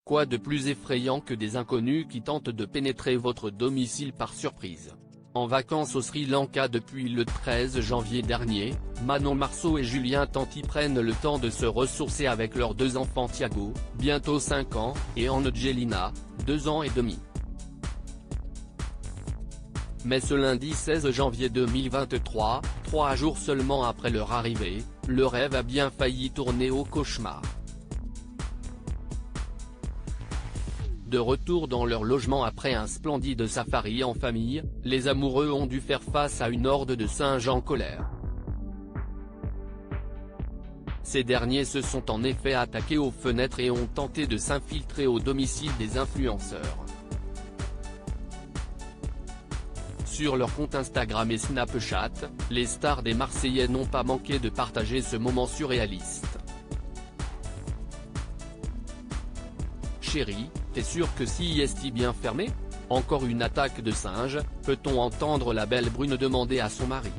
Quoi de plus effrayant que des inconnus qui tentent de pénétrer votre domicile par surprise? En vacances au Sri Lanka depuis le 13 janvier dernier, Manon Marceau et Julien Tanti prennent le temps de se ressourcer avec leurs deux enfants Thiago, bientôt 5 ans, et Angelina, 2 ans et demi. Mais ce lundi 16 janvier 2023, 3 jours seulement après leur arrivée, le rêve a bien failli tourner au cauchemar. De retour dans leur logement après un splendide safari en famille, les amoureux ont dû faire face à une horde de singes en colère. Ces derniers se sont en effet attaqués aux fenêtres et ont tenté de s'infiltrer au domicile des influenceurs. Sur leur compte Instagram et Snapchat, les stars des Marseillais n'ont pas manqué de partager ce moment surréaliste. Chérie, t'es sûr que si est bien fermé? Encore une attaque de singes, peut-on entendre la belle brune demander à son mari.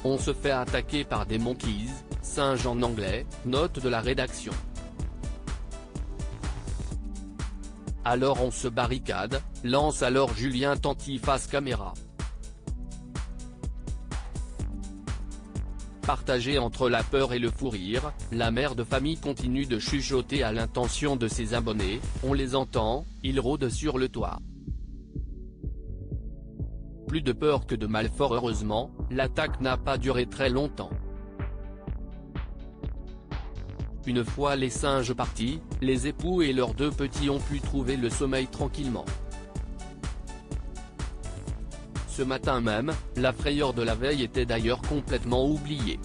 On se fait attaquer par des monkeys, singes en anglais, note de la rédaction. Alors on se barricade, lance alors Julien Tanti face caméra. Partagée entre la peur et le fou rire, la mère de famille continue de chuchoter à l'intention de ses abonnés, on les entend, ils rôdent sur le toit. Plus de peur que de mal fort heureusement, l'attaque n'a pas duré très longtemps. Une fois les singes partis, les époux et leurs 2 petits ont pu trouver le sommeil tranquillement. Ce matin même, la frayeur de la veille était d'ailleurs complètement oubliée.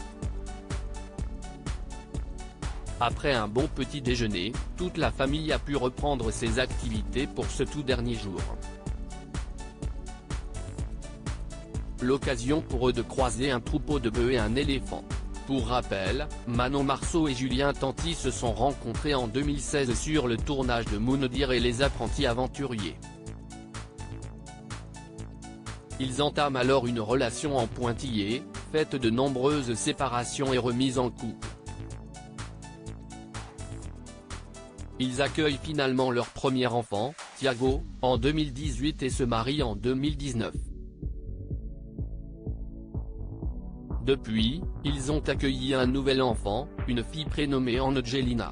Après un bon petit déjeuner, toute la famille a pu reprendre ses activités pour ce tout dernier jour. L'occasion pour eux de croiser un troupeau de bœufs et un éléphant. Pour rappel, Manon Marceau et Julien Tanti se sont rencontrés en 2016 sur le tournage de Moundir et les apprentis aventuriers. Ils entament alors une relation en pointillé, faite de nombreuses séparations et remises en couple. Ils accueillent finalement leur premier enfant, Thiago, en 2018 et se marient en 2019. Depuis, ils ont accueilli un nouvel enfant, une fille prénommée Angelina.